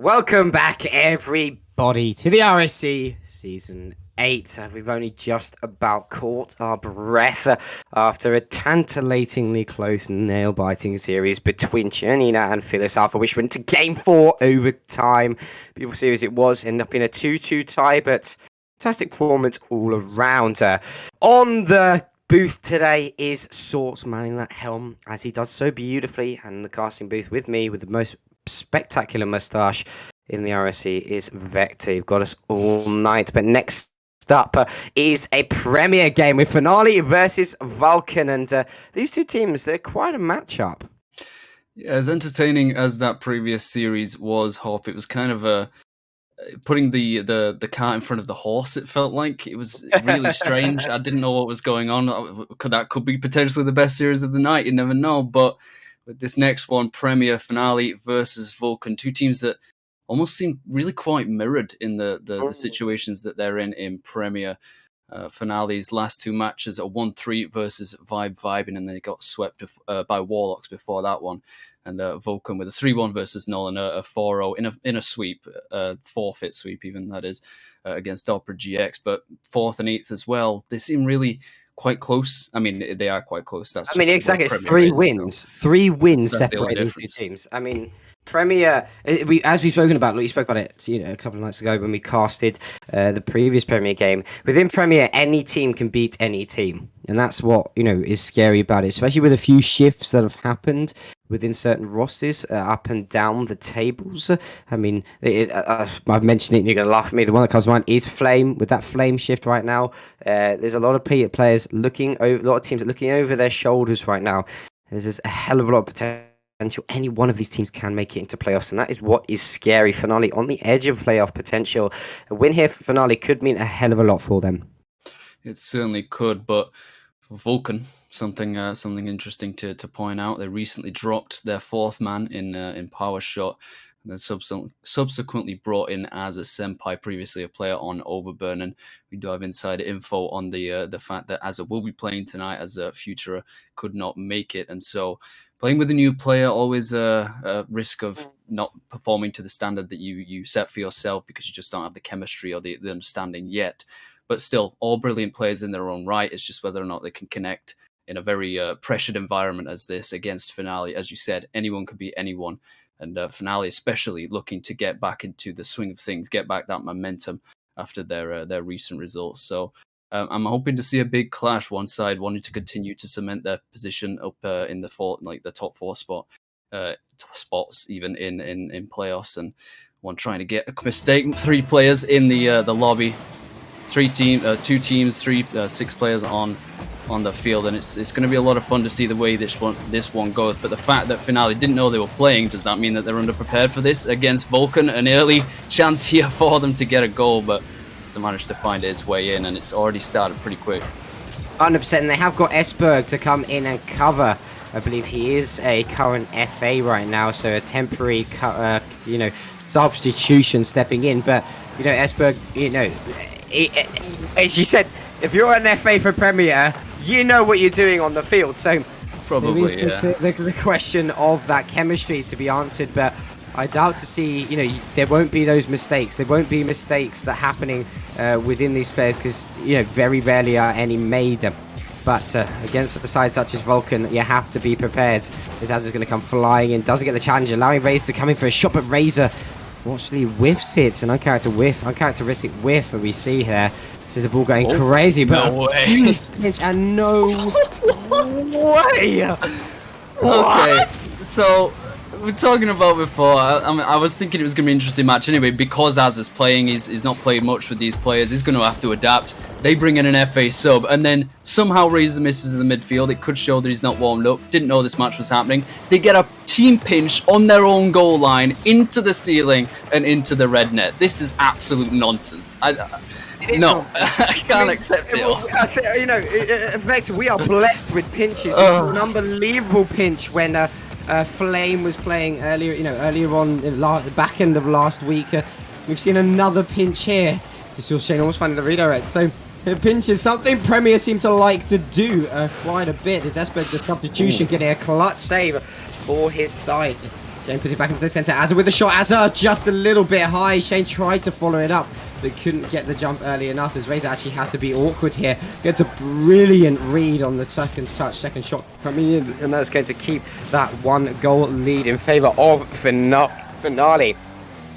Welcome back, everybody, to the RSC Season 8. We've only just about caught our breath after a tantalatingly close, nail-biting series between Chernina and Phyllis Alpha, which went to Game 4 overtime. Beautiful series it was, ended up in a 2-2 tie, but fantastic performance all around. On the booth today is Sorts manning that helm, as he does so beautifully, and the casting booth with me with the most spectacular moustache in the RSC is Vector. You've got us all night. But next up is a Premier game with Finale versus Vulcan. And these two teams, they're quite a matchup. Yeah, as entertaining as that previous series was, Hop, it was kind of putting the cart in front of the horse, it felt like. It was really strange. I didn't know what was going on. That could be potentially the best series of the night. You never know. But with this next one, Premier Finale versus Vulcan, two teams that almost seem really quite mirrored in the situations that they're in Premier. Finale's last two matches are 1-3 versus Vibing, and they got swept by Warlocks before that one. And Vulcan with a 3-1 versus Nolan, a 4-0 in a sweep, forfeit sweep even, that is, against Opera GX. But 4th and 8th as well, they seem really quite close. I mean, they are quite close. Exactly. It's 3 wins. So 3 wins separate these two teams. I mean, Premier, as we've spoken about, you spoke about it, a couple of nights ago when we casted the previous Premier game. Within Premier, any team can beat any team, and that's what is scary about it, especially with a few shifts that have happened within certain rosters up and down the tables. I mean, I've mentioned it, and you're going to laugh at me. The one that comes to mind is Flame. With that Flame shift right now, there's a lot of players a lot of teams looking over their shoulders right now. There's just a hell of a lot of potential. Any one of these teams can make it into playoffs, and that is what is scary. Finale on the edge of playoff potential. A win here for Finale could mean a hell of a lot for them. It certainly could, but for Vulcan, something interesting to point out. They recently dropped their 4th man in Power Shot, and then subsequently brought in as a senpai, previously a player on Overburn. And we do have insider info on the fact that Azza will be playing tonight, as Futura could not make it, and so playing with a new player, always a risk of not performing to the standard that you set for yourself because you just don't have the chemistry or the understanding yet. But still, all brilliant players in their own right. It's just whether or not they can connect in a very pressured environment as this against Finale. As you said, anyone could beat anyone. And Finale especially looking to get back into the swing of things, get back that momentum after their recent results. So I'm hoping to see a big clash. One side wanting to continue to cement their position up in the top 4 spots, even in playoffs, and one trying to get a mistake. 3 players in the lobby, 2 teams, 6 players on the field, and it's going to be a lot of fun to see the way this one goes. But the fact that Finale didn't know they were playing, does that mean that they're underprepared for this against Vulcan? An early chance here for them to get a goal, but to manage to find its way in, and it's already started pretty quick. 100%, and they have got Esberg to come in and cover. I believe he is a current FA right now, so a temporary, substitution stepping in. But Esberg, as you said, if you're an FA for Premier, you know what you're doing on the field. So probably, the question of that chemistry to be answered, but I doubt to see, there won't be those mistakes. There won't be mistakes that are happening within these players because, very rarely are any made. But against a side such as Vulcan, you have to be prepared. As Azza's going to come flying in, doesn't get the challenge, allowing Razor to come in for a shot, but Razor actually whiffs it. An uncharacteristic whiff that we see here. There's the ball going crazy, but no way. And no way. Okay, so we're talking about before. I was thinking it was going to be an interesting match anyway, because Az is playing. He's not played much with these players. He's going to have to adapt. They bring in an FA sub, and then somehow Razor misses in the midfield. It could show that he's not warmed up. Didn't know this match was happening. They get a team pinch on their own goal line, into the ceiling and into the red net. This is absolute nonsense. No, I can't accept it. Vector, we are blessed with pinches. This is an unbelievable pinch when Flame was playing earlier on the back end of last week. We've seen another pinch here. This was Shane almost finding the redirect. So pinch is something Premier seem to like to do quite a bit. As Esberg, the substitution, getting a clutch save for his side. Shane puts it back into the center. Azza with the shot. Azza just a little bit high. Shane tried to follow it up, but couldn't get the jump early enough, as Razor actually has to be awkward here. Gets a brilliant read on the second touch, second shot coming in, and that's going to keep that 1-goal lead in favor of Finale.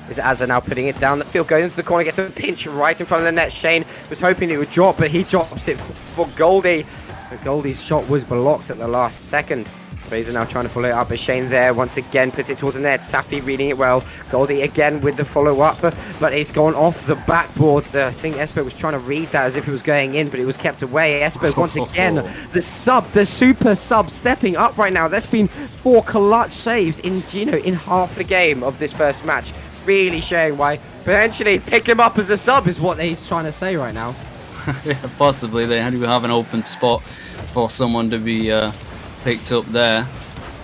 Is Azza now putting it down the field, going into the corner, gets a pinch right in front of the net. Shane was hoping it would drop, but he drops it for Goldie. Goldie's shot was blocked at the last second. Razor now trying to follow it up, but Shane there once again puts it towards the net. Safi reading it well. Goldie again with the follow-up, but it's gone off the backboard. I think Espo was trying to read that as if it was going in, but it was kept away. Espo once again, the super sub stepping up right now. There's been 4 clutch saves in half the game of this first match. Really showing why potentially pick him up as a sub is what he's trying to say right now. Yeah, possibly they do have an open spot for someone to be picked up there,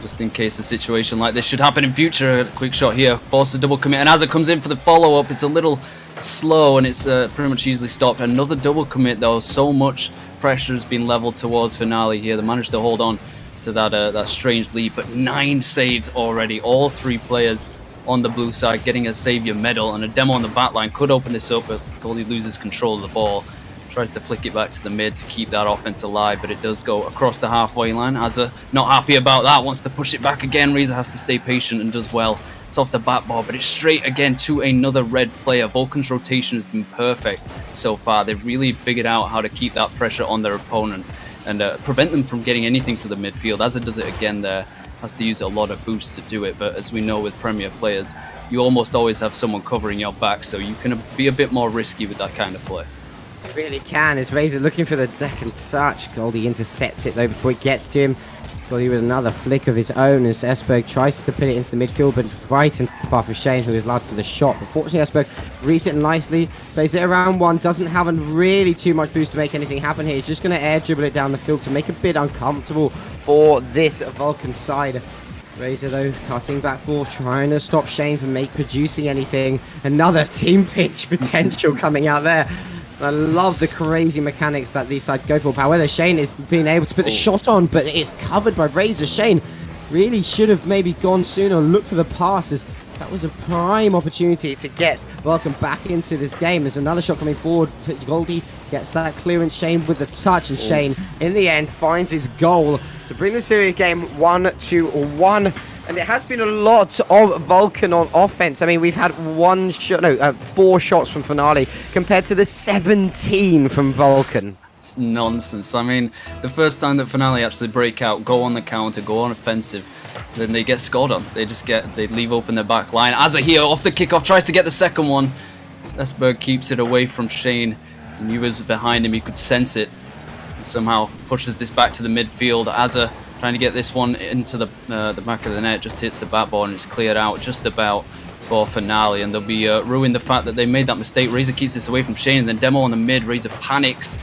just in case a situation like this should happen in future. A quick shot here, forces double commit, and as it comes in for the follow-up, it's a little slow and it's pretty much easily stopped. Another double commit though, so much pressure has been leveled towards Finale here. They managed to hold on to that strange lead, but 9 saves already, all 3 players on the blue side getting a savior medal, and a demo on the back line could open this up, but Goldie loses control of the ball. Tries to flick it back to the mid to keep that offense alive, but it does go across the halfway line. Azza not happy about that, wants to push it back again. Reza has to stay patient and does well. It's off the back bar, but it's straight again to another red player. Vulcan's rotation has been perfect so far. They've really figured out how to keep that pressure on their opponent and prevent them from getting anything to the midfield. Azza does it again there. Has to use a lot of boosts to do it, but as we know with Premier players, you almost always have someone covering your back, so you can be a bit more risky with that kind of play. It really can. As Razor looking for the deck and touch, Goldie intercepts it though before it gets to him. Goldie with another flick of his own as Esberg tries to put it into the midfield, but right into the path of Shane, who is allowed for the shot. Unfortunately, Esberg reads it nicely, plays it around one, doesn't have really too much boost to make anything happen here. He's just going to air dribble it down the field to make it a bit uncomfortable for this Vulcan side. Razor though cutting back forth, trying to stop Shane from producing anything. Another team pitch potential coming out there. I love the crazy mechanics that these sides go for. However, Shane is being able to put the shot on, but it's covered by Razor. Shane really should have maybe gone sooner and looked for the passes. That was a prime opportunity to get Vulcan back into this game. There's another shot coming forward. Goldie gets that clearance. Shane with the touch, and Shane in the end finds his goal to bring the series game 1-1. And it has been a lot of Vulcan on offense. I mean, we've had 4 shots from Finale compared to the 17 from Vulcan. It's nonsense. I mean, the first time that Finale actually break out, go on the counter, go on offensive, then they get scored on. They leave open their back line. Azza here off the kickoff tries to get the second one. Esberg keeps it away from Shane. He knew it was behind him. He could sense it. And somehow pushes this back to the midfield. Azza trying to get this one into the back of the net, just hits the backboard and it's cleared out just about for Finale, and they'll be ruined the fact that they made that mistake. Razor keeps this away from Shane, and then demo on the mid. Razor panics,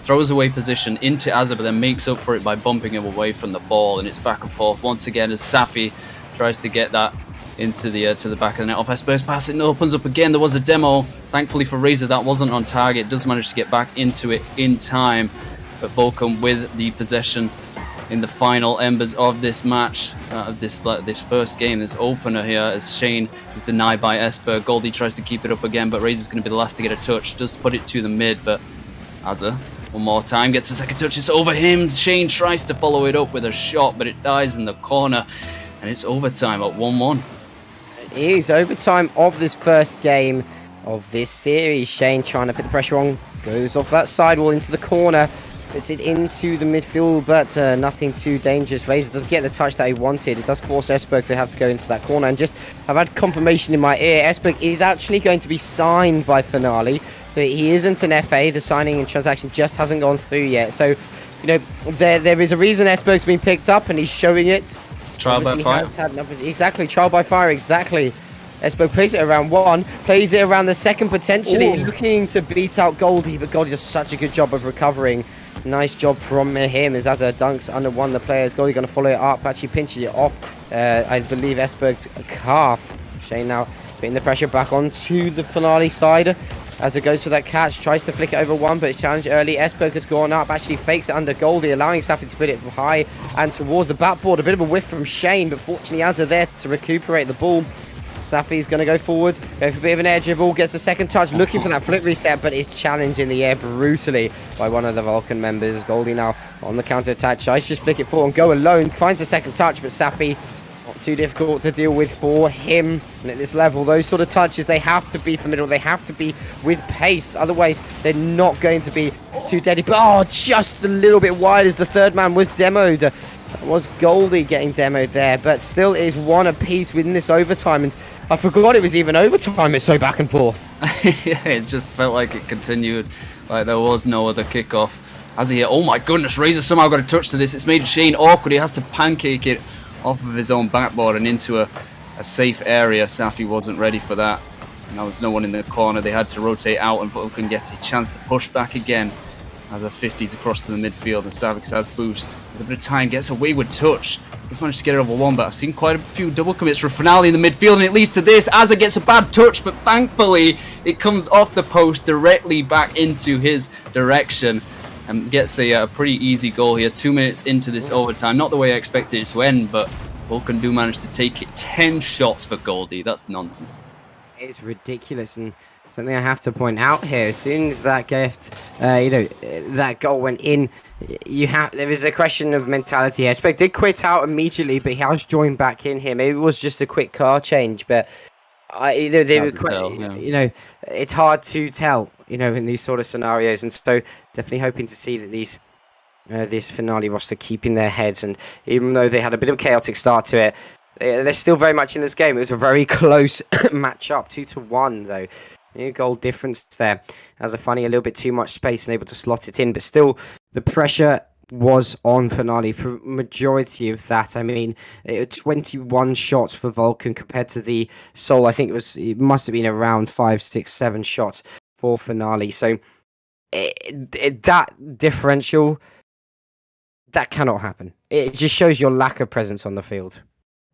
throws away position into Azza, but then makes up for it by bumping him away from the ball, and it's back and forth once again as Safi tries to get that into the to the back of the net. Off Esper's pass, it opens up again. There was a demo. Thankfully for Razor, that wasn't on target. Does manage to get back into it in time, but Vulcan with the possession in the final embers of this match, of this first game, this opener here, as Shane is denied by Esper. Goldie tries to keep it up again, but Razor's going to be the last to get a touch. Does put it to the mid, but Azza, one more time, gets the second touch. It's over him. Shane tries to follow it up with a shot, but it dies in the corner, and it's overtime at 1-1. It is overtime of this first game of this series. Shane trying to put the pressure on, goes off that sidewall into the corner. Puts it into the midfield, but nothing too dangerous. Razor doesn't get the touch that he wanted. It does force Esberg to have to go into that corner. And just, I've had confirmation in my ear, Esberg is actually going to be signed by Finale. So he isn't an FA. The signing and transaction just hasn't gone through yet. So, you know, there is a reason Esberg's been picked up, and he's showing it. Trial by fire. Exactly, trial by fire, exactly. Esberg plays it around one, plays it around the second potentially, looking to beat out Goldie, but Goldie does such a good job of recovering. Nice job from him as Azza dunks under one of the players. Goldie going to follow it up, actually pinches it off, I believe, Esberg's car. Shane now putting the pressure back onto the Finale side. as it goes for that catch. Tries to flick it over one, but it's challenged early. Esberg has gone up, actually fakes it under Goldie, allowing Safi to put it high and towards the backboard. A bit of a whiff from Shane, but fortunately Azza there to recuperate the ball. Safi's going to go forward, go for a bit of an air dribble, gets a second touch, looking for that flip reset, but is challenged in the air brutally by one of the Vulcan members. Goldie now on the counter-attack, tries to just flick it forward and go alone, finds a second touch, but Safi not too difficult to deal with for him. And at this level, those sort of touches, they have to be formidable, they have to be with pace, otherwise they're not going to be too deadly. But oh, just a little bit wide as the third man was demoed. That was Goldie getting demoed there, but still is one apiece within this overtime, and I forgot it was even overtime. It's so back and forth. Yeah, it just felt like it continued, like there was no other kickoff. As he hit, oh my goodness, Razor somehow got a touch to this. It's made Shane awkward. He has to pancake it off of his own backboard and into a safe area. Safi wasn't ready for that, and there was no one in the corner. They had to rotate out, and Vulcan gets a chance to push back again as a 50s across to the midfield, and Savix has boost. With a bit of time, gets a wayward touch. He's managed to get it over one, but I've seen quite a few double commits for Finale in the midfield, and it leads to this. Azza gets a bad touch, but thankfully it comes off the post directly back into his direction and gets a pretty easy goal here. 2 minutes into this overtime. Not the way I expected it to end, but Vulcan do manage to take it. 10 shots for Goldie. That's nonsense. It's ridiculous, and something I have to point out here: as soon as that gift, that goal went in, there is a question of mentality. Esbeck did quit out immediately, but he has joined back in here. Maybe it was just a quick car change, but it's hard to tell, in these sort of scenarios, and so definitely hoping to see that this Finale roster keeping their heads, and even though they had a bit of a chaotic start to it, they're still very much in this game. It was a very close match-up, 2-1 though. Goal difference there. As a Funny, a little bit too much space and able to slot it in, but still the pressure was on Finale for majority of that. I mean, 21 shots for Vulcan compared to the Soul. I think it must have been around 5, 6, 7 shots for Finale. So that differential, that cannot happen. It just shows your lack of presence on the field.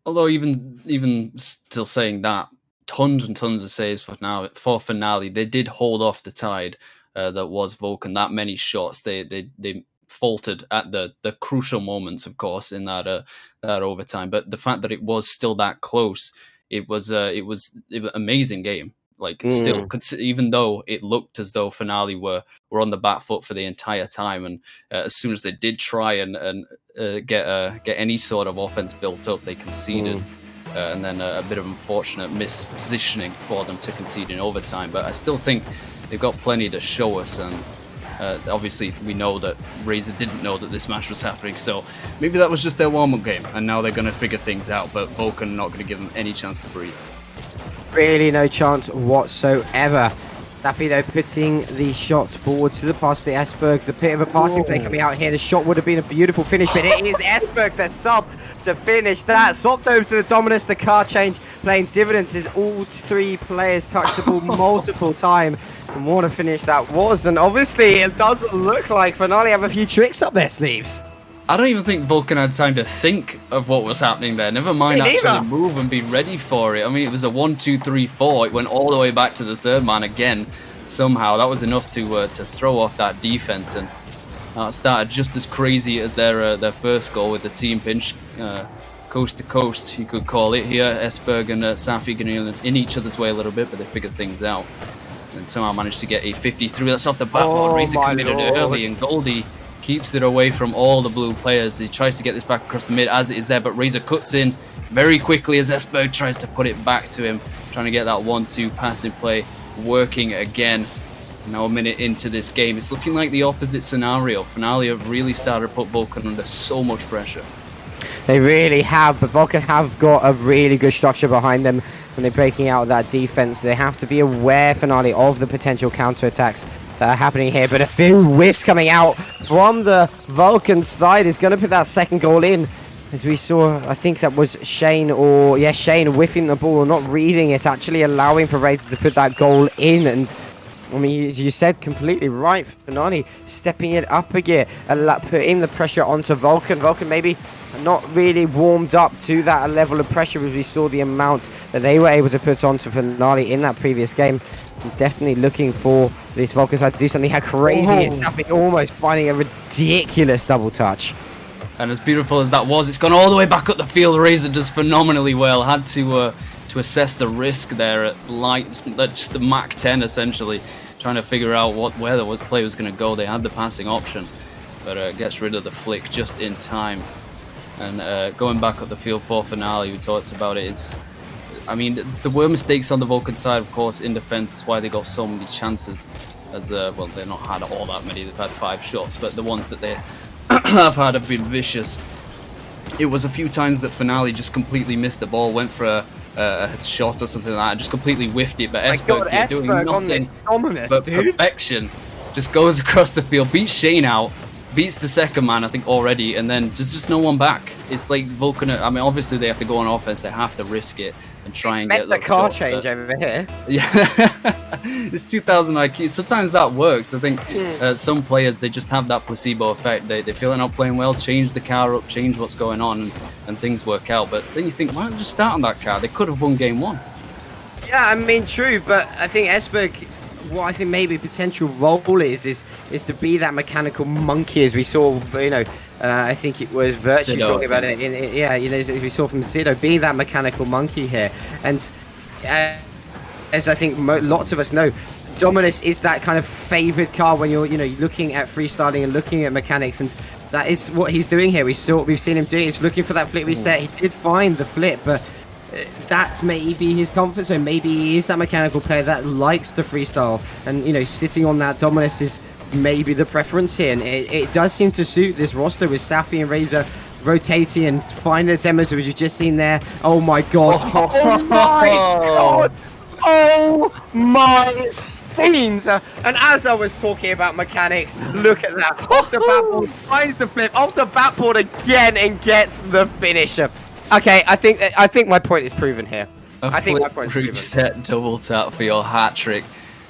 Although even still saying that, tons and tons of saves for Finale. They did hold off the tide that was Vulcan. That many shots, they faltered at the crucial moments, of course, in that overtime. But the fact that it was still that close, it was an amazing game. Like still, even though it looked as though Finale were on the back foot for the entire time, and as soon as they did try and get any sort of offense built up, they conceded. And then a bit of unfortunate mispositioning for them to concede in overtime. But I still think they've got plenty to show us, and obviously we know that Razor didn't know that this match was happening, so maybe that was just their warm-up game, and now they're going to figure things out, but Vulcan not going to give them any chance to breathe. Really no chance whatsoever. Daffy, though, putting the shot forward to the pass to Esberg. The bit of a passing play coming out here. The shot would have been a beautiful finish, but it is Esberg, the sub, to finish that. Swapped over to the Dominus. The car change playing dividends as all three players touched the ball multiple times. And what a finish that was. And obviously, it does look like Finale have a few tricks up their sleeves. I don't even think Vulcan had time to think of what was happening there. Never mind actually move and be ready for it. I mean, it was a 1-2-3-4. It went all the way back to the third man again. Somehow that was enough to throw off that defense, and started just as crazy as their first goal with the team pinch, coast to coast, you could call it here. Esberg and Safi getting in each other's way a little bit, but they figured things out, and somehow managed to get a 53. That's off the backboard. Razor committed early, and Goldie keeps it away from all the blue players. He tries to get this back across the mid as it is there, but Razor cuts in very quickly as Esberg tries to put it back to him, trying to get that 1-2 passing play working again. Now a minute into this game, it's looking like the opposite scenario. Finale have really started to put Vulcan under so much pressure. They really have, but Vulcan have got a really good structure behind them when they're breaking out of that defense. They have to be aware, Finale, of the potential counterattacks that are happening here, but a few whiffs coming out from the Vulcan side is going to put that second goal in. As we saw, I think that was Shane Shane whiffing the ball, not reading it, actually allowing for Razor to put that goal in. And I mean, you said completely right. Finale stepping it up a gear, putting the pressure onto Vulcan. Vulcan maybe not really warmed up to that level of pressure as we saw the amount that they were able to put onto Finale in that previous game. I'm definitely looking for this Vulcan side to do something crazy. It's something almost finding a ridiculous double touch. And as beautiful as that was, it's gone all the way back up the field. Razor does phenomenally well. Had to assess the risk there at light, just the Mach 10 essentially, trying to figure out where the play was going to go. They had the passing option, but gets rid of the flick just in time. And going back up the field for Finale, we talked about it. I mean, there were mistakes on the Vulcan side, of course, in defense. That's why they got so many chances. As well, they've not had all that many. They've had 5 shots, but the ones that they have had have been vicious. It was a few times that Finale just completely missed the ball, went for a shot or something like that, and just completely whiffed it. But Esberg doing nothing but perfection. Just goes across the field, beats Shane out, beats the second man, I think, already, and then there's just no one back. It's like Vulcan. I mean, obviously they have to go on offense. They have to risk it and try and get the car change over here. Yeah, it's 2000 IQ. Sometimes that works. I think some players, they just have that placebo effect. They feel they're not playing well, change the car up, change what's going on, and things work out. But then you think, why don't they just start on that car? They could have won game 1. Yeah, I mean, true, but I think Esberg, what I think maybe potential role is to be that mechanical monkey, as we saw, I think it was Virtue talking about it. As we saw from Sido, being that mechanical monkey here. And as I think lots of us know, Dominus is that kind of favorite car when you're looking at freestyling and looking at mechanics, and that is what he's doing here. We've seen him do it. He's looking for that flip reset. He did find the flip, but that's maybe his comfort zone. Maybe he is that mechanical player that likes the freestyle, and sitting on that Dominus is maybe the preference here. And it does seem to suit this roster with Safi and Razor rotating and find the demos which you've just seen there. Oh my god! Oh my god! Oh my scenes! And as I was talking about mechanics, look at that. Off the backboard, finds the flip, off the backboard again, and gets the finisher. Okay, I think my point is proven here. I think my point is proven. Reset double tap for your hat trick.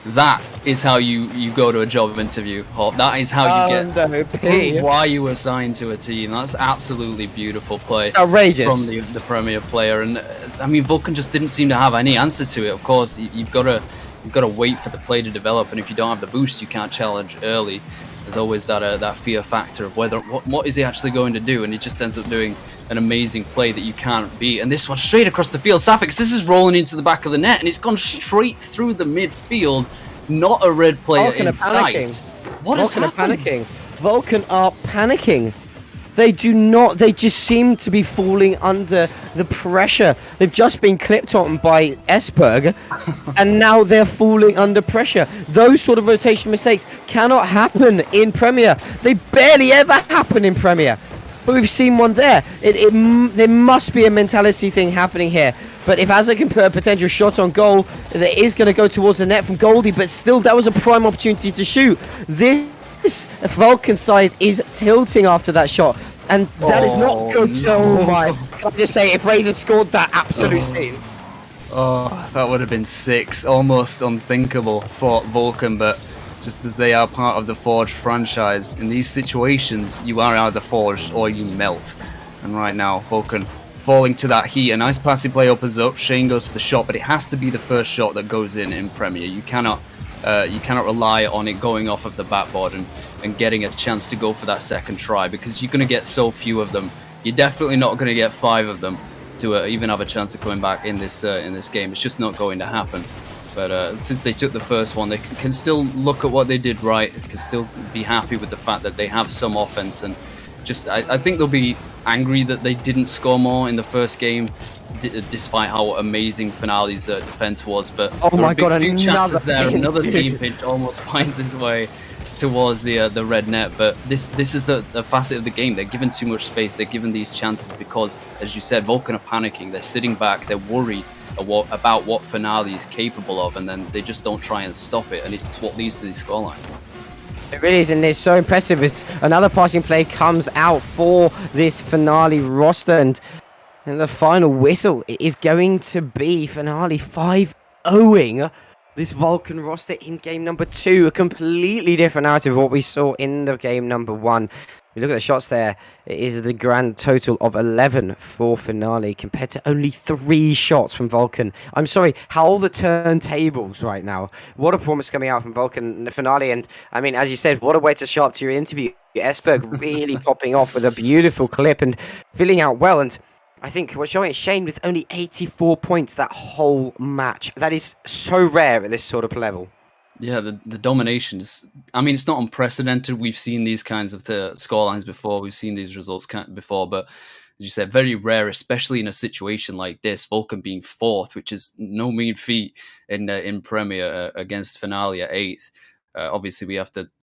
That is how you go to a job interview, Hop. That is how you get why you were signed to a team. That's absolutely beautiful play. Outrageous. From the Premier player. And I mean, Vulcan just didn't seem to have any answer to it. Of course, you've got to wait for the play to develop, and if you don't have the boost, you can't challenge early. There's always that fear factor of what is he actually going to do, and he just ends up doing an amazing play that you can't beat. And this one straight across the field. Safix, this is rolling into the back of the net, and it's gone straight through the midfield. Not a red player in sight. What is happening? Vulcan are panicking. They do not. They just seem to be falling under the pressure. They've just been clipped on by Esberg, and now they're falling under pressure. Those sort of rotation mistakes cannot happen in Premier. They barely ever happen in Premier. But we've seen one there. There must be a mentality thing happening here. But if Azza can put a potential shot on goal, that is going to go towards the net from Goldie. But still, that was a prime opportunity to shoot. This Vulcan side is tilting after that shot. And that is not good. Oh my. Can I just say, if Razor scored that, absolute scenes. Oh, that would have been 6. Almost unthinkable for Vulcan, but just as they are part of the Forge franchise, in these situations, you are either forged or you melt. And right now, Vulcan falling to that heat. A nice passing play opens up. Shane goes for the shot, but it has to be the first shot that goes in Premier. You cannot rely on it going off of the backboard and getting a chance to go for that second try, because you're going to get so few of them. You're definitely not going to get 5 of them to even have a chance of coming back in this game. It's just not going to happen. But since they took the first one, they can still look at what they did right, can still be happy with the fact that they have some offense, and just I think they'll be angry that they didn't score more in the first game, despite how amazing Finale's defense was. But oh my god, a few chances there. Another team pinch almost finds its way towards the red net. But this is a facet of the game. They're given too much space. They're given these chances because, as you said, Vulcan are panicking. They're sitting back. They're worried about what Finale is capable of, and then they just don't try and stop it. And it's what leads to these scorelines. It really is, and it's so impressive as another passing play comes out for this Finale roster, and the final whistle is going to be Finale 5-0 this Vulcan roster in game number 2. A completely different narrative of what we saw in the game number 1. We look at the shots there. It is the grand total of 11 for Finale compared to only 3 shots from Vulcan. I'm sorry, how the turntables right now. What a performance coming out from Vulcan in the Finale. And I mean, as you said, what a way to show up to your interview. Esberg really popping off with a beautiful clip and filling out well. And I think we're showing Shane with only 84 points that whole match. That is so rare at this sort of level. Yeah, the domination is, I mean, it's not unprecedented. We've seen these kinds of scorelines before. We've seen these results before, but as you said, very rare, especially in a situation like this. Vulcan being 4th, which is no mean feat in Premier against Finale at 8th. Obviously,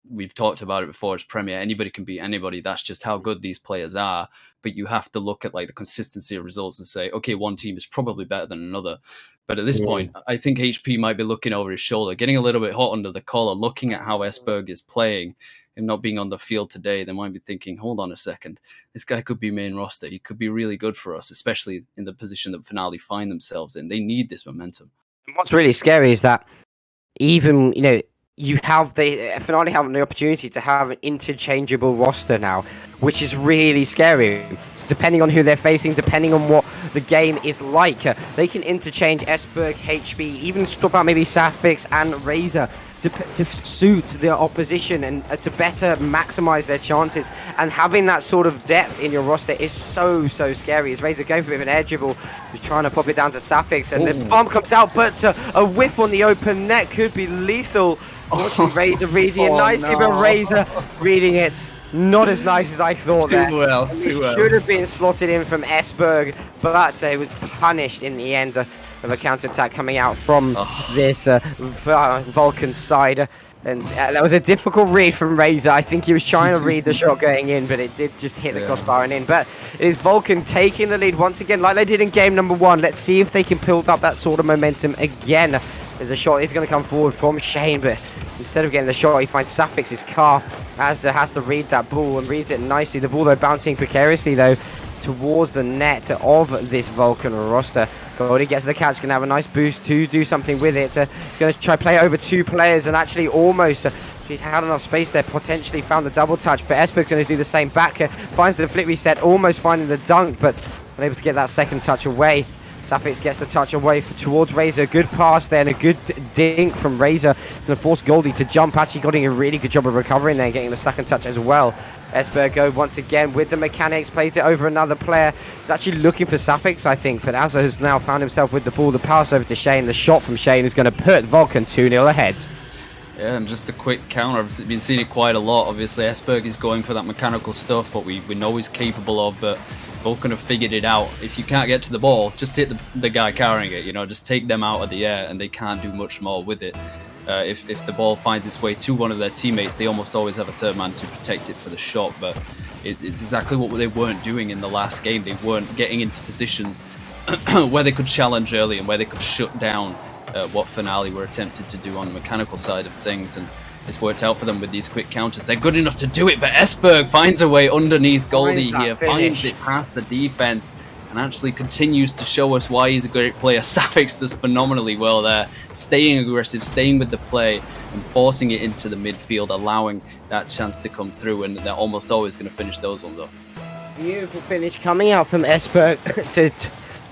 we've talked about it before. It's Premier. Anybody can beat anybody. That's just how good these players are. But you have to look at like the consistency of results and say, okay, one team is probably better than another. But at this point, I think HP might be looking over his shoulder, getting a little bit hot under the collar, looking at how Esberg is playing and not being on the field today. They might be thinking, hold on a second, this guy could be main roster. He could be really good for us, especially in the position that Finale find themselves in. They need this momentum. What's really scary is that even, you have Finale having the opportunity to have an interchangeable roster now, which is really scary. Depending on who they're facing, depending on what the game is like, they can interchange Esberg, HB, even swap out maybe Safix and Razor to suit the opposition and to better maximize their chances. And having that sort of depth in your roster is so scary. As Razor going for a bit of an air dribble, he's trying to pop it down to Safix, and the bomb comes out, but a whiff on the open net could be lethal. Fortunately, Razor reading it nicely, but Razor reading it not as nice as I thought. Too well. Should have been slotted in from Esberg, but it was punished in the end of a counter-attack coming out from this Vulcan side. And that was a difficult read from Razor. I think he was trying to read the shot going in, but it did just hit the crossbar and in. But it is Vulcan taking the lead once again, like they did in game number 1. Let's see if they can build up that sort of momentum again. There's a shot is going to come forward from Shane, but instead of getting the shot, he finds Safix's car. Asda has to read that ball and reads it nicely. The ball, though, bouncing precariously, though, towards the net of this Vulcan roster. Goldie gets the catch, going to have a nice boost to do something with it. He's going to try play over 2 players and actually almost, he's had enough space there, potentially found the double touch, but Esberg's going to do the same back. Finds the flip reset, almost finding the dunk, but unable to get that second touch away. Safix gets the touch away towards Razor. Good pass there and a good dink from Razor. Going to force Goldie to jump. Actually getting a really good job of recovering there and getting the second touch as well. Esberg go once again with the mechanics. Plays it over another player. He's actually looking for Safix, I think. But Azza has now found himself with the ball. The pass over to Shane. The shot from Shane is going to put Vulcan 2-0 ahead. Yeah, and just a quick counter. I've been seeing it quite a lot. Obviously, Esberg is going for that mechanical stuff, what we know he's capable of, but Vulcan have figured it out. If you can't get to the ball, just hit the guy carrying it, just take them out of the air, and they can't do much more with it. If the ball finds its way to one of their teammates, they almost always have a third man to protect it for the shot, but it's exactly what they weren't doing in the last game. They weren't getting into positions where they could challenge early and where they could shut down what Finale were attempted to do on the mechanical side of things, and it's worked out for them with these quick counters. They're good enough to do it, but Esberg finds a way underneath Goldie here, finds it past the defense, and actually continues to show us why he's a great player. Safix does phenomenally well there, staying aggressive, staying with the play, and forcing it into the midfield, allowing that chance to come through, and they're almost always going to finish those ones up. Beautiful finish coming out from Esberg to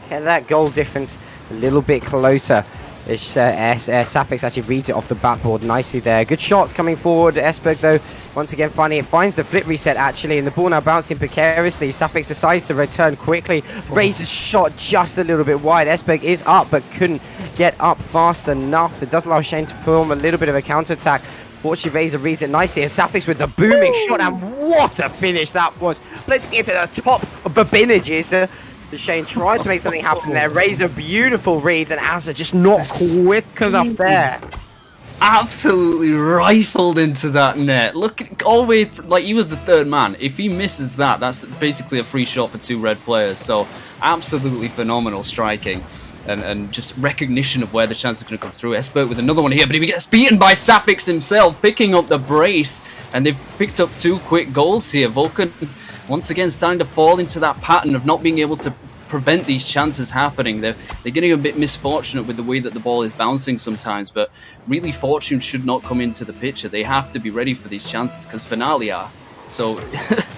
get that goal difference a little bit closer. Safix actually reads it off the backboard nicely there. Good shot coming forward. Esberg, though, once again finding it, finds the flip reset actually, and the ball now bouncing precariously. Safix decides to return quickly. Razor's shot just a little bit wide. Esberg is up, but couldn't get up fast enough. It does allow Shane to perform a little bit of a counter-attack. Fortunately, Razor reads it nicely, and Safix with the booming shot, and what a finish that was. Let's get to the top of Babinages. Shane tried to make something happen there. Razor, beautiful reads, and Azza just not quick enough there. Absolutely rifled into that net. Look, always like he was the third man. If he misses that, that's basically a free shot for 2 red players. So absolutely phenomenal striking. And just recognition of where the chance is going to come through. Esberg with another one here, but he gets beaten by Safix himself, picking up the brace, and they've picked up 2 quick goals here. Vulcan once again starting to fall into that pattern of not being able to prevent these chances happening. They're getting a bit misfortunate with the way that the ball is bouncing sometimes, but really fortune should not come into the picture. They have to be ready for these chances because Finale are. So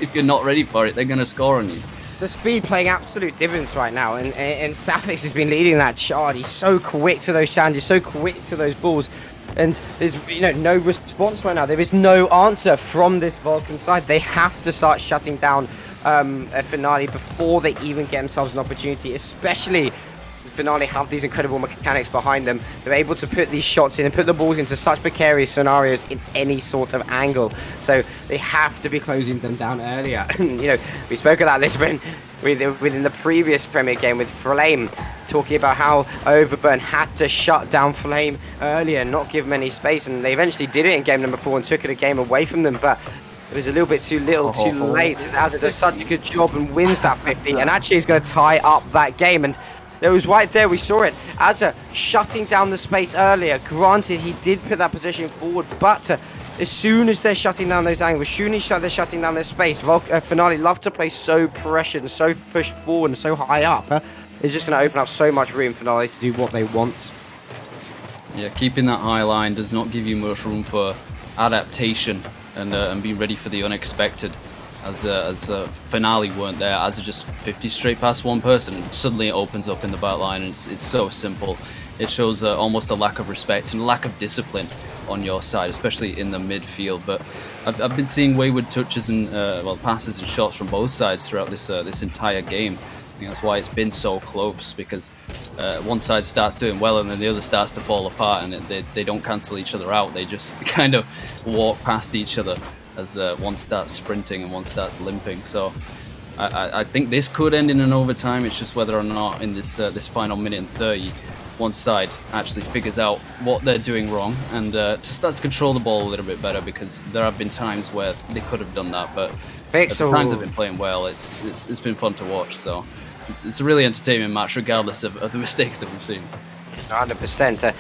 if you're not ready for it, they're going to score on you. The speed playing absolute dividends right now, and Safix has been leading that charge. He's so quick to those challenges, so quick to those balls, and there's no response right now. There is no answer from this Vulcan side. They have to start shutting down a Finale before they even get themselves an opportunity, especially Finale have these incredible mechanics behind them. They're able to put these shots in and put the balls into such precarious scenarios in any sort of angle. So they have to be closing them down earlier. We spoke about this within the previous Premier game with Flame, talking about how Overburn had to shut down Flame earlier and not give them any space. And they eventually did it in game number 4 and took it a game away from them. But it was a little bit too little, too late. As Azza does such a good job and wins that 50, and actually is going to tie up that game. And it was right there, we saw it. Azza shutting down the space earlier. Granted, he did put that position forward, but as soon as they're shutting down those angles, as soon as they're shutting down their space, Finale love to play so pressured and so pushed forward and so high up. It's just going to open up so much room for Finale to do what they want. Yeah, keeping that high line does not give you much room for adaptation and being ready for the unexpected. As Finale weren't there, as just 50 straight past one person, and suddenly it opens up in the back line, and it's so simple. It shows almost a lack of respect and lack of discipline on your side, especially in the midfield. But I've been seeing wayward touches and passes and shots from both sides throughout this entire game. I think that's why it's been so close, because one side starts doing well and then the other starts to fall apart, and they don't cancel each other out. They just kind of walk past each other as one starts sprinting and one starts limping. So I think this could end in an overtime. It's just whether or not in this final minute and 30, one side actually figures out what they're doing wrong and starts to control the ball a little bit better, because there have been times where they could have done that, but the times have been playing well. It's been fun to watch. So it's a really entertaining match, regardless of the mistakes that we've seen. 100%.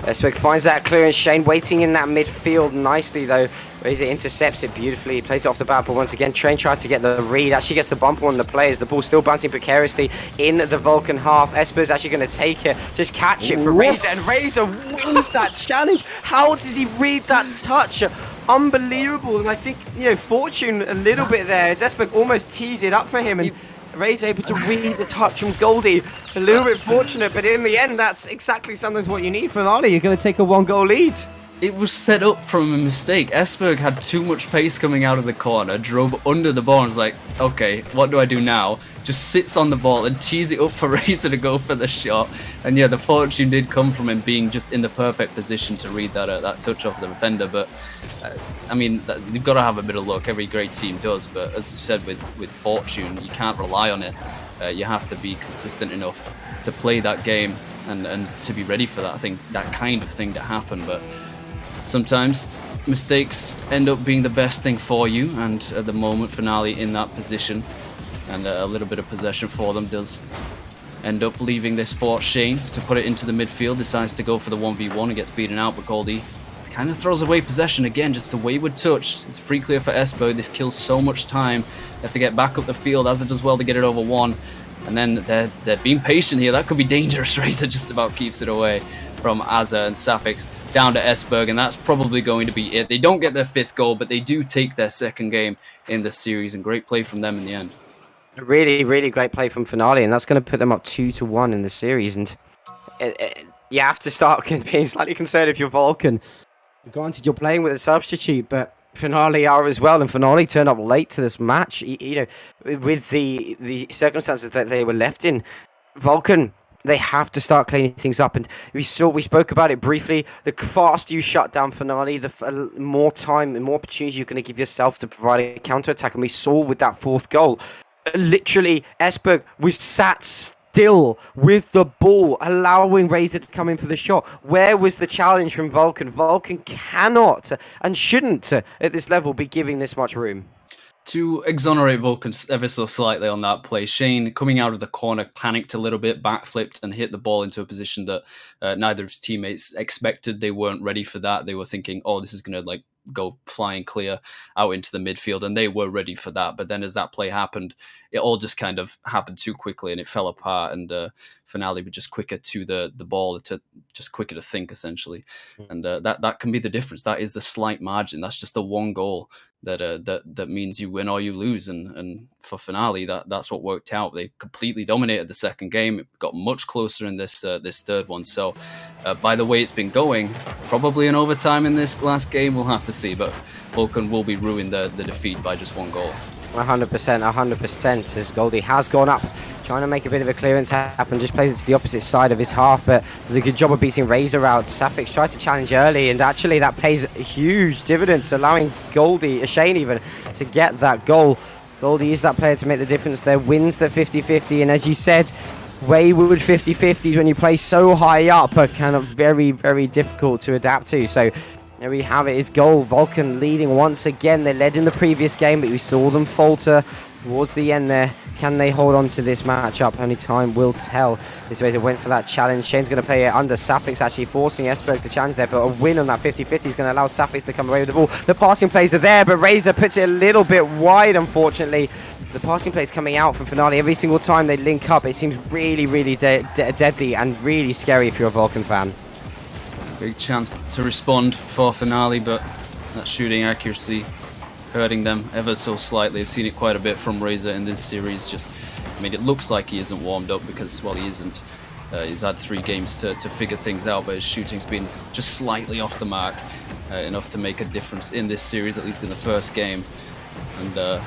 Esbjerg finds that clearance. Shane waiting in that midfield nicely, though. Razor intercepts it beautifully. He plays it off the bat, but once again, Train tried to get the read. Actually gets the bump on the players. The ball still bouncing precariously in the Vulcan half. Esbjerg's actually going to take it, just catch it for Razor, and Razor wins that challenge. How does he read that touch? Unbelievable. And I think, fortune a little bit there, as Esbjerg almost tees it up for him, and Ray's able to read the touch from Goldie. A little bit fortunate, but in the end, that's exactly sometimes what you need for Finale. You're going to take a 1-goal lead. It was set up from a mistake. Esbjerg had too much pace coming out of the corner, drove under the ball, and was like, okay, what do I do now? Just sits on the ball and tees it up for Razor to go for the shot. And yeah, the fortune did come from him being just in the perfect position to read that touch off the defender. But you've got to have a bit of luck. Every great team does. But as I said, with fortune, you can't rely on it. You have to be consistent enough to play that game and to be ready for that kind of thing to happen. But sometimes mistakes end up being the best thing for you. And at the moment, Finale in that position, and a little bit of possession for them does end up leaving this for Shane to put it into the midfield. Decides to go for the 1v1 and gets beaten out, but Goldie kind of throws away possession again. Just a wayward touch. It's free clear for Esbjerg. This kills so much time. They have to get back up the field, as it does well to get it over one. And then they're being patient here. That could be dangerous. Razor just about keeps it away from Azza, and Safix down to Esbjerg, and that's probably going to be it. They don't get their 5th goal, but they do take their 2nd game in the series, and great play from them in the end. A really, really great play from Finale, and that's going to put them up 2-1 in the series. And you have to start being slightly concerned if you're Vulcan. Granted, you're playing with a substitute, but Finale are as well, and Finale turned up late to this match. With the circumstances that they were left in, Vulcan, they have to start cleaning things up. And we spoke about it briefly. The faster you shut down Finale, the more time and more opportunities you're going to give yourself to provide a counter-attack. And we saw with that 4th goal, literally, Esbjerg was sat still with the ball, allowing Razor to come in for the shot. Where was the challenge from Vulcan? Vulcan cannot and shouldn't, at this level, be giving this much room. To exonerate Vulcan ever so slightly on that play, Shane, coming out of the corner, panicked a little bit, backflipped, and hit the ball into a position that neither of his teammates expected. They weren't ready for that. They were thinking, oh, this is going to go flying clear out into the midfield, and they were ready for that. But then as that play happened, it all just kind of happened too quickly and it fell apart, and Finale were just quicker to the ball, just quicker to think, essentially. And that can be the difference. That is the slight margin. That's just the one goal that means you win or you lose. And for Finale, that's what worked out. They completely dominated the second game. It got much closer in this third one. So by the way it's been going, probably in overtime in this last game, we'll have to see. But Vulcan will be ruined the defeat by just one goal. 100%, 100%, as Goldie has gone up, trying to make a bit of a clearance happen, just plays it to the opposite side of his half, but does a good job of beating Razor out. Safix tried to challenge early, and actually that pays huge dividends, allowing Goldie, Shane even, to get that goal. Goldie is that player to make the difference there, wins the 50-50, and as you said, wayward 50-50s when you play so high up are kind of very, very difficult to adapt to. So there we have it, is goal. Vulcan leading once again. They led in the previous game, but we saw them falter towards the end there. Can they hold on to this matchup? Only time will tell. This way they went for that challenge. Shane's going to play it under Safix, actually forcing Esberg to challenge there, but a win on that 50-50 is going to allow Safix to come away with the ball. The passing plays are there, but Razor puts it a little bit wide, unfortunately. The passing plays coming out from Finale. Every single time they link up, it seems really, really deadly and really scary if you're a Vulcan fan. Big chance to respond for Finale, but that shooting accuracy hurting them ever so slightly. I've seen it quite a bit from Razor in this series. It looks like he isn't warmed up because, well, he isn't. He's had 3 games to figure things out, but his shooting's been just slightly off the mark, enough to make a difference in this series, at least in the first game. And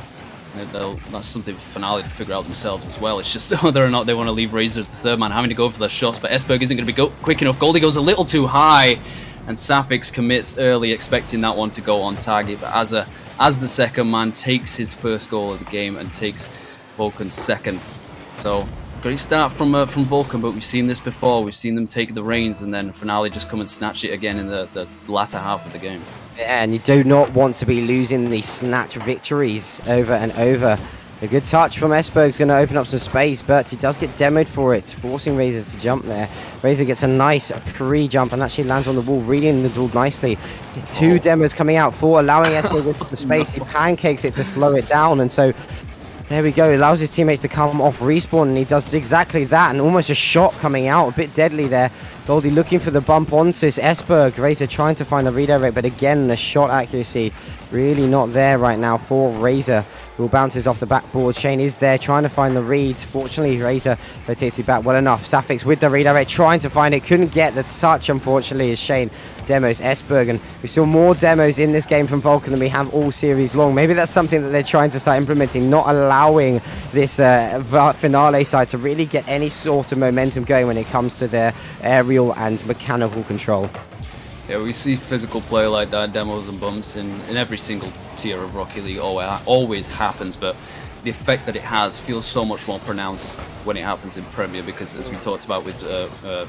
that's something for Finale to figure out themselves as well. It's just whether or not they want to leave Razor as the third man, having to go for their shots, but Esberg isn't going to be quick enough. Goldie goes a little too high, and Safix commits early, expecting that one to go on target, but as the second man, takes his first goal of the game and takes Vulcan's second. So great start from Vulcan, but we've seen this before. We've seen them take the reins and then Finale just come and snatch it again in the latter half of the game. Yeah, and you do not want to be losing these snatch victories over and over. A good touch from Esberg's going to open up some space, but he does get demoed for it, forcing Razor to jump there. Razor gets a nice pre-jump and actually lands on the wall, reading the ball nicely. 2 demos coming out for allowing Esberg with some space. He pancakes it to slow it down, and so there we go. He allows his teammates to come off respawn, and he does exactly that, and almost a shot coming out, a bit deadly there. Goldie looking for the bump onto Esberg. Razor trying to find the redirect, but again, the shot accuracy really not there right now for Razor. Ball bounces off the backboard. Shane is there trying to find the read. Fortunately, Razor rotates it back well enough. Safix with the redirect, trying to find it. Couldn't get the touch, unfortunately, as Shane demos Esberg. And we saw more demos in this game from Vulcan than we have all series long. Maybe that's something that they're trying to start implementing, not allowing this Finale side to really get any sort of momentum going when it comes to their aerial and mechanical control. Yeah, we see physical play like that, demos and bumps in every single tier of Rocket League. Always happens, but the effect that it has feels so much more pronounced when it happens in Premier, because as we talked about with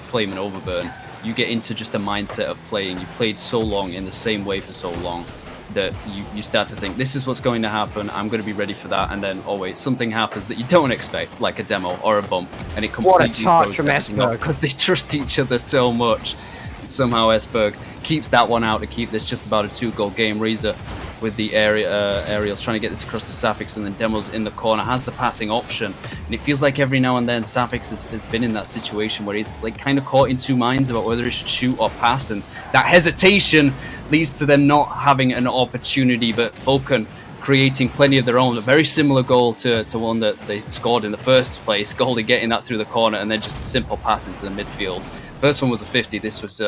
Flame and Overburn, you get into just a mindset of playing. You played so long in the same way for so long that you start to think, this is what's going to happen, I'm going to be ready for that, and then, oh wait, something happens that you don't expect, like a demo or a bump, and it completely what a touch from Esberg, because they trust each other so much. Somehow Esberg keeps that one out to keep this just about a 2-goal game. Razor with the aerials trying to get this across to Safix, and then Demos in the corner has the passing option, and it feels like every now and then Safix has been in that situation where he's like kind of caught in 2 minds about whether he should shoot or pass, and that hesitation leads to them not having an opportunity. But Vulcan creating plenty of their own, a very similar goal to one that they scored in the first place. Goldie getting that through the corner, and then just a simple pass into the midfield. First one was a 50, this was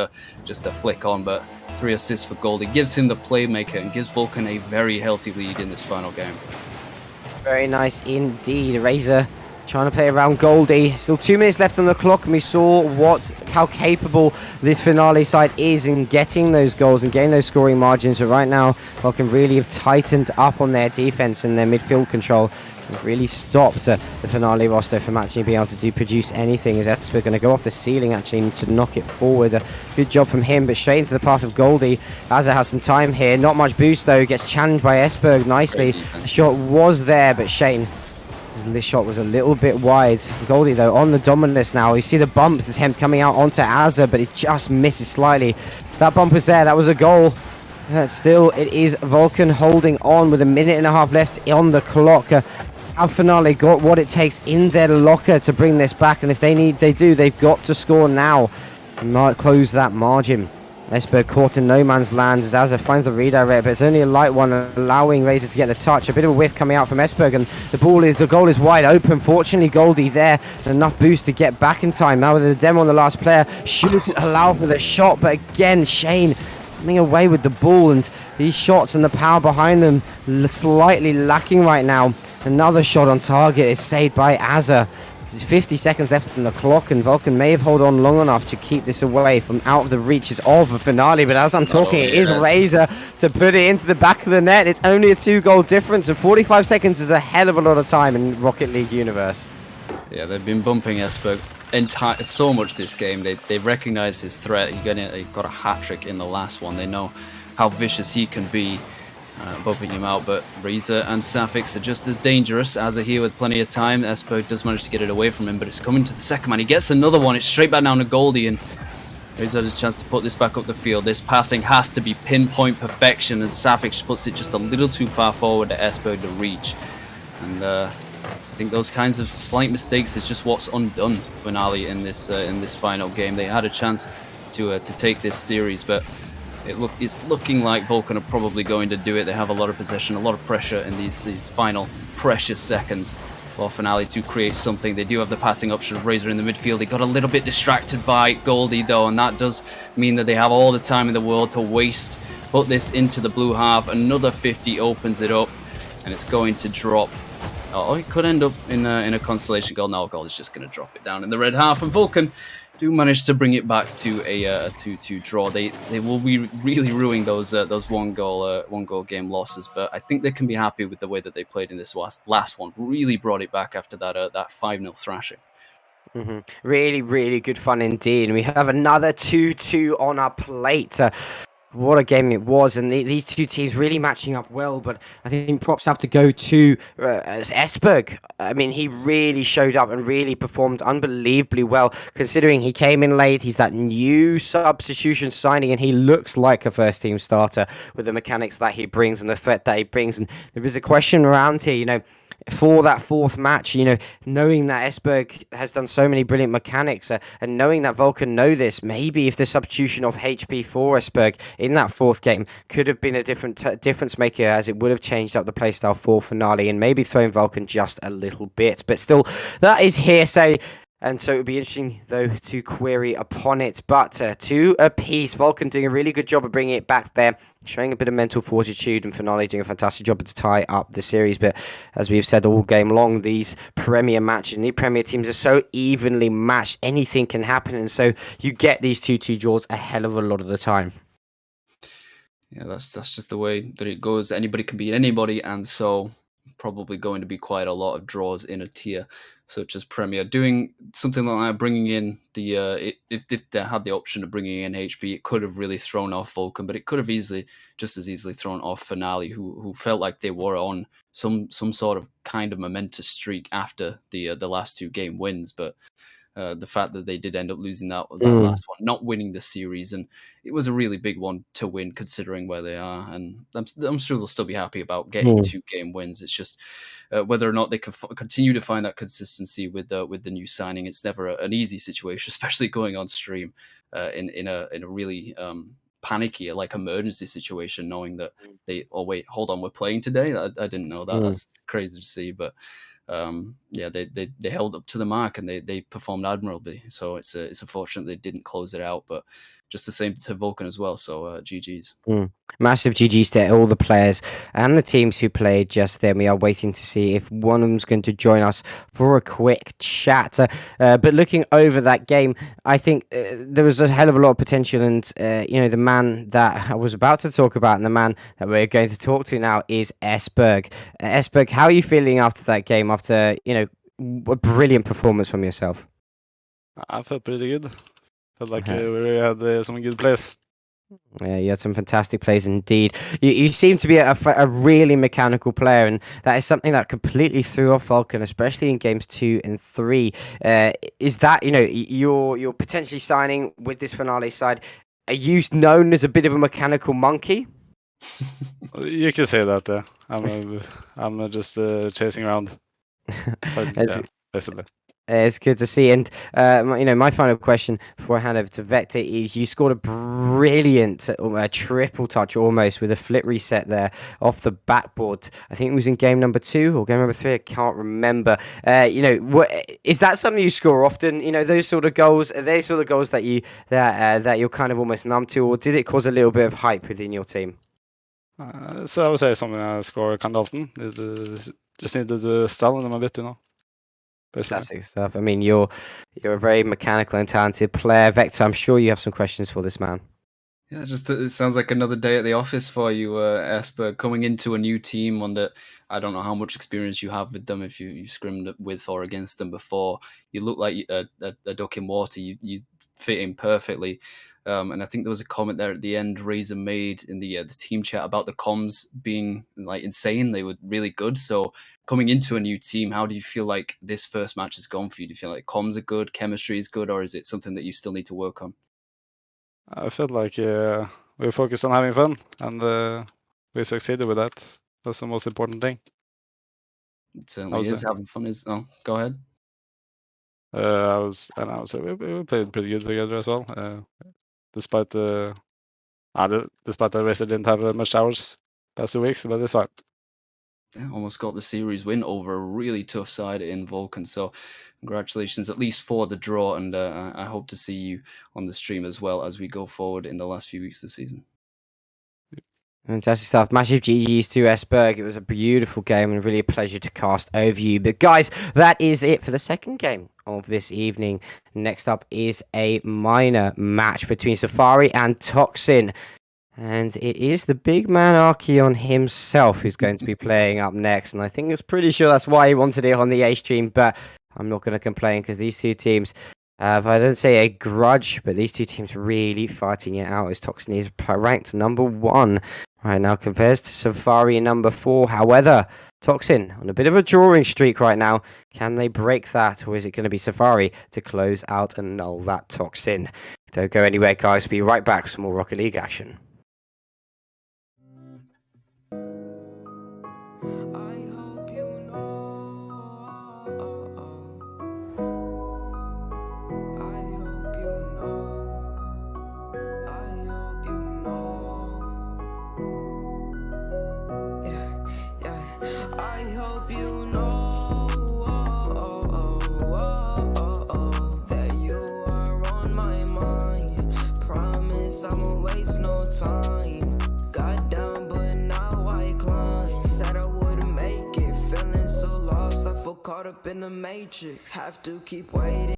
just a flick on, but 3 assists for Goldie. Gives him the playmaker and gives Vulcan a very healthy lead in this final game. Very nice indeed. Razor trying to play around Goldie. Still 2 minutes left on the clock, and we saw how capable this Finale side is in getting those goals and getting those scoring margins. So right now, Vulcan really have tightened up on their defense and their midfield control. It really stopped the Finale roster from actually being able to produce anything, as Esberg going to go off the ceiling actually to knock it forward. A good job from him, but straight into the path of Goldie. Azza has some time here. Not much boost though. Gets challenged by Esberg nicely. The shot was there, but Shane, this shot was a little bit wide. Goldie though on the dominance now. You see the bump attempt coming out onto Azza, but it just misses slightly. That bump was there. That was a goal. Still, it is Vulcan holding on with a minute and a half left on the clock. Finale got what it takes in their locker to bring this back, and if they've got to score now to close that margin. Esberg caught in no man's land as Azza finds the redirect, but it's only a light one, allowing Razor to get the touch. A bit of a whiff coming out from Esberg, and the goal is wide open. Fortunately, Goldie there, enough boost to get back in time. Now with the demo on the last player, should allow for the shot, but again, Shane coming away with the ball, and these shots and the power behind them slightly lacking right now. Another shot on target is saved by Azza. There's 50 seconds left on the clock, and Vulcan may have held on long enough to keep this away from out of the reaches of a finale. But as I'm talking, it is Razor to put it into the back of the net. It's only a 2-goal difference, and 45 seconds is a hell of a lot of time in Rocket League universe. Yeah, they've been bumping Esberg so much this game. They recognize his threat. He got a hat-trick in the last one. They know how vicious he can be, bumping him out, but Razor and Safix are just as dangerous. Azza here with plenty of time. Esberg does manage to get it away from him, but it's coming to the second man. He gets another one. It's straight back down to Goldie, and Razor has a chance to put this back up the field. This passing has to be pinpoint perfection, and Safix puts it just a little too far forward to Esberg to reach. And I think those kinds of slight mistakes is just what's undone Finale in this final game. They had a chance to take this series, but it's looking like Vulcan are probably going to do it. They have a lot of possession, a lot of pressure in these final precious seconds for Finale to create something. They do have the passing option of Razor in the midfield. They got a little bit distracted by Goldie though, and that does mean that they have all the time in the world to waste. Put this into the blue half. Another 50 opens it up, and it's going to drop. Oh, it could end up in a consolation goal. No, Gold is just going to drop it down in the red half, and Vulcan do manage to bring it back to a 2-2 draw. They will be really ruining those one goal game losses, but I think they can be happy with the way that they played in this last one. Really brought it back after that 5-0 thrashing. Really, really good fun indeed. And we have another 2-2 on our plate. What a game it was, and these two teams really matching up well, but I think props have to go to Esberg. I mean, he really showed up and really performed unbelievably well, considering he came in late. He's that new substitution signing, and he looks like a first-team starter with the mechanics that he brings and the threat that he brings. And there is a question around here, for that fourth match, knowing that Esberg has done so many brilliant mechanics, and knowing that Vulcan know this, maybe if the substitution of HP for Esberg in that fourth game could have been a difference maker, as it would have changed up the playstyle for Finale and maybe thrown Vulcan just a little bit. But still, that is hearsay. And so it would be interesting, though, to query upon it. But to a piece, Vulcan doing a really good job of bringing it back there, showing a bit of mental fortitude, and Finale doing a fantastic job to tie up the series. But as we've said all game long, these Premier matches and the Premier teams are so evenly matched, anything can happen. And so you get these 2-2 draws a hell of a lot of the time. Yeah, that's just the way that it goes. Anybody can beat anybody, and so probably going to be quite a lot of draws in a tier such as Premier. Doing something like that, bringing in the if they had the option of bringing in HP, it could have really thrown off Vulcan, but it could have just as easily thrown off Finale, who felt like they were on some sort of kind of momentous streak after the last 2 game wins, but the fact that they did end up losing that last one, not winning the series, and it was a really big one to win considering where they are. And I'm sure they'll still be happy about getting 2 game wins. It's just whether or not they can continue to find that consistency with the new signing. It's never an easy situation, especially going on stream in a really panicky, like emergency situation, knowing that hold on, we're playing today. I didn't know that. That's crazy to see, but. They held up to the mark, and they performed admirably. So it's unfortunate they didn't close it out, but just the same to Vulcan as well. So GG's. Massive GG's to all the players and the teams who played just then. We are waiting to see if one of them's going to join us for a quick chat. But looking over that game, I think there was a hell of a lot of potential. And, the man that I was about to talk about and the man that we're going to talk to now is Esberg. Esberg, how are you feeling after that game, after, a brilliant performance from yourself? I felt pretty good. Felt like we had some good plays. Yeah, you had some fantastic plays indeed. You seem to be a really mechanical player, and that is something that completely threw off Vulcan, especially in games 2 and 3. Is that, you're potentially signing with this Finale side? Are you known as a bit of a mechanical monkey? You can say that. Yeah, I'm just chasing around. But, yeah, basically. It's good to see. And, my final question before I hand over to Vector is you scored a brilliant triple touch almost with a flip reset there off the backboard. I think it was in game number 2 or game number 3. I can't remember. What is that something you score often? Those sort of goals, are they sort of goals that you're kind of almost numb to, or did it cause a little bit of hype within your team? So I would say something I score kind of often. Just needed to stall them a bit, Basically. Fantastic stuff. I mean, you're a very mechanical and talented player. Vector, I'm sure you have some questions for this man. Yeah, just it sounds like another day at the office for you, Esper. Coming into a new team, one that I don't know how much experience you have with them. If you scrimmed with or against them before, you look like a duck in water. You fit in perfectly. And I think there was a comment there at the end Razor made in the team chat about the comms being like insane. They were really good. So coming into a new team, how do you feel like this first match has gone for you? Do you feel like comms are good, chemistry is good, or is it something that you still need to work on? I felt like we focused on having fun, and we succeeded with that. That's the most important thing. It certainly is. Having fun is. Oh, go ahead. I would say we played pretty good together as well. Despite the Razor didn't have much hours past 2 weeks, but it's fine. Yeah, almost got the series win over a really tough side in Vulcan. So congratulations, at least for the draw, and I hope to see you on the stream as well as we go forward in the last few weeks of the season. Fantastic stuff. Massive GGs to Esberg. It was a beautiful game and really a pleasure to cast over you. But guys, that is it for the second game of this evening. Next up is a minor match between Safari and Toxin. And it is the big man Archeon himself who's going to be playing up next. And I think it's pretty sure that's why he wanted it on the A stream. But I'm not going to complain because these two teams have, I don't say a grudge, but these two teams really fighting it out as Toxin is ranked number 1 right now compares to Safari number 4. However, Toxin on a bit of a drawing streak right now. Can they break that, or is it going to be Safari to close out and null that Toxin? Don't go anywhere, guys. We'll be right back with some more Rocket League action. Caught up in the matrix, have to keep waiting.